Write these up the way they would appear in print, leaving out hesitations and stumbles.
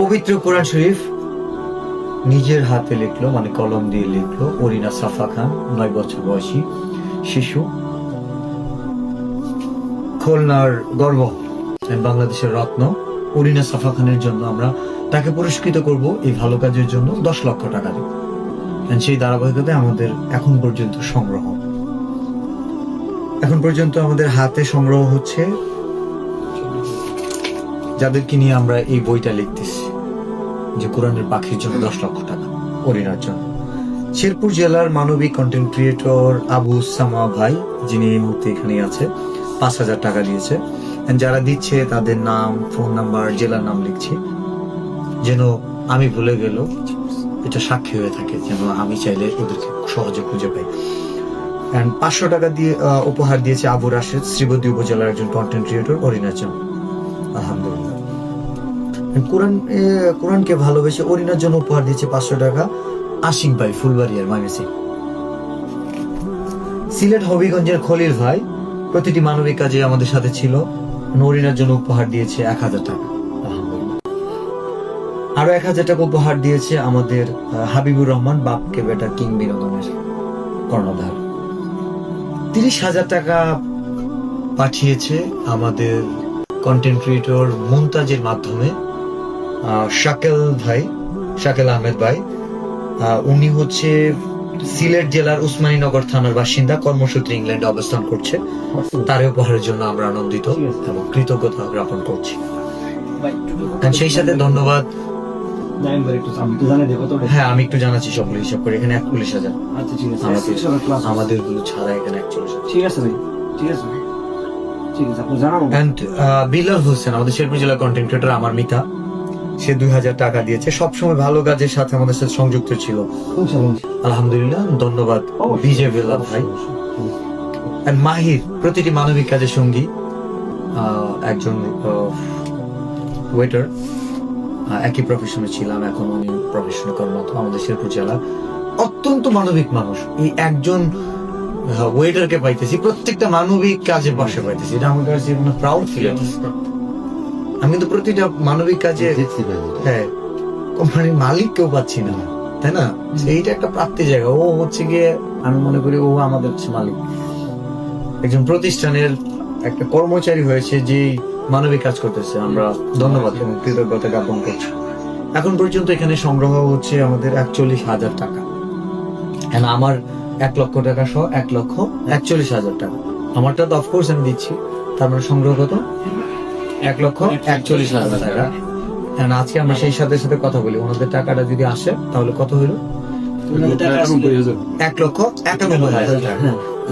পবিত্র কোরআন শরীফ নিজের হাতে লিখলো, মানে কলম দিয়ে লিখলো অরিনা সাফা খান, 9 বছর বয়সী শিশু, খুলনার গর্ব, বাংলাদেশের রত্ন অরিনা সাফা খানের জন্য আমরা তাকে পুরস্কৃত করব এই ভালো কাজের জন্য 10 লক্ষ টাকা দিব। সেই ধারাবাহিকতায় আমাদের এখন পর্যন্ত আমাদের হাতে সংগ্রহ হচ্ছে যাদেরকে নিয়ে আমরা এই বইটা লিখতেছি, যে কোরআনের পাখির জন্য 10 লক্ষ টাকা অরিনার জন্য। শেরপুর জেলার মানবিক কন্টেন্ট ক্রিয়েটর আবু সামা ভাই, যিনি এই মুহূর্তে এখানে আছে, 5,000 টাকা দিয়েছে। যারা দিচ্ছে তাদের নাম, ফোন নাম্বার, জেলার নাম লিখছি, যেন আমি ভুলে গেল এটা সাক্ষী হয়ে থাকে, যেন আমি চাইলে ওদেরকে সহজে খুঁজে পাই। 500 টাকা দিয়ে উপহার দিয়েছে আবু রাশেদ, শ্রীবতী উপজেলার একজন কন্টেন্ট ক্রিয়েটর, অরিনার জন্য। আলহামদুলিল্লাহ। কোরআনকে ভালোবেসে অরিনার জন্য উপহার দিয়েছে 500 টাকা আশিক ভাই, ফুলবাড়িয়ার মাইমেসি। সিলেট হবিগঞ্জের খলিল ভাই প্রতিটি মানবিক কাজে আমাদের সাথে ছিল, অরিনার জন্য উপহার দিয়েছে 1000 টাকা। আরো 1000 টাকা উপহার দিয়েছে আমাদের হাবিবুর রহমান, বাপকে বেটা কিং বিনোদনের কর্ণধার। 30,000 টাকা পাঠিয়েছে আমাদের কন্টেন্ট ক্রিয়েটর মুমতাজের মাধ্যমে শাকেল আহমেদ ভাই। উনি হচ্ছে সিলেট জেলার উসমানীনগর থানার বাসিন্দা, কর্মসূত্রে ইংল্যান্ডে অবস্থান করছে। তার উপহারের জন্য আমরা আনন্দিত এবং কৃতজ্ঞতা জ্ঞাপন করছি। সেই সাথে ধন্যবাদ। হ্যাঁ, আমি একটু জানাচ্ছি সবগুলো হিসাব করে। এখানে 41,000 আমাদের গুলো ছাড়া এখানে 41,000। ঠিক আছে ভাই, ঠিক আছে। বিলাল হোসেন আমাদের শেরপুর জেলার কন্টেন্ট ক্রিয়েটর, আমার মিতা, সে 2,000 টাকা দিয়েছে। সবসময় ভালো কাজের সাথে আমাদের সাথে সংযুক্ত ছিল, আলহামদুলিল্লাহ। ধন্যবাদ বিজয় বিলাল ভাই। মাহির প্রতিটি মানবিক কাজের সঙ্গী, একজন ওয়েটার, একই প্রফেশনে ছিলাম, এখন উনি প্রফেশনে কর্মরত আমাদের শেরপুর জেলা। অত্যন্ত মানবিক মানুষ। এই একজন ওয়েটারকে পাইতেছি, প্রত্যেকটা মানবিক কাজে বসে পাইতেছি, এটা আমার কাছে প্রাউড ফিল হচ্ছে। আমি কিন্তু প্রতিটা মানবিক কাজে, হ্যাঁ, কোম্পানির মালিক কেউ পাচ্ছি না, তাই না? এইটা একটা প্রাপ্তি জায়গা। ও হচ্ছে গিয়ে, আমি মনে করি ও আমাদের মালিক, একজন প্রতিষ্ঠানের একটা কর্মচারী হয়েছে যে মানবিক কাজ করতেছে। আমরা ধন্যবাদ এবং কৃতজ্ঞতা জ্ঞাপন করছি। এখন পর্যন্ত এখানে সংগ্রহ হচ্ছে আমাদের 41,000 টাকা। আমার 1 লক্ষ টাকা সহ 1,41,000 টাকা। আমারটা তো অফকোর্স আমি দিচ্ছি, তার মানে সংগ্রহ কত? 1,41,000 টাকা। আজকে আমরা সেই সাথে কথা বলি, ওনাদের টাকাটা যদি আসে তাহলে কত হইল? 1,91,000 টাকা।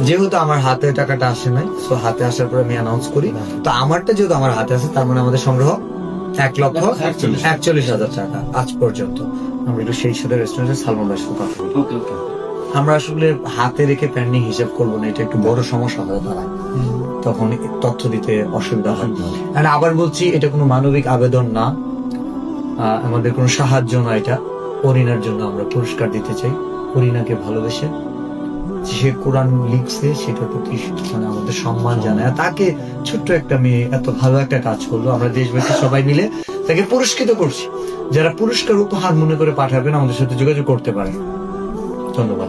যেহেতু আমার হাতে টাকাটা আসে নাই, তো হাতে আসার পরে আমি অ্যানাউন্স করি, তো আমারটা যেহেতু আমার হাতে আছে, তার মানে আমাদের সংগ্রহ 1,41,000 টাকা আজ পর্যন্ত। আমরা একটু সেই সাথে রেস্টুরেন্টে সালমান ভাইয়ের সাথে কথা বলি। আমরা আসলে হাতে রেখে পেন্ডিং হিসাব করবো না, এটা একটু বড় সমস্যা হয়ে দাঁড়ায়, তখন তথ্য দিতে অসুবিধা হয়। আর আবার বলছি, এটা কোনো মানবিক আবেদন না, আমাদের কোনো সাহায্য না। এটা অরিনার জন্য আমরা পুরস্কার দিতে চাই। অরিনাকে ভালোবেসে সে কোরআন লিখছে, সেটার প্রতি মানে আমাদের সম্মান জানায়। তাকে ছোট্ট একটা মেয়ে এত ভালো একটা কাজ করলো, আমরা দেশবাসী সবাই মিলে তাকে পুরস্কৃত করছি। যারা পুরস্কার উপহার মনে করে পাঠাবেন, আমাদের সাথে যোগাযোগ করতে পারেন। ধন্যবাদ।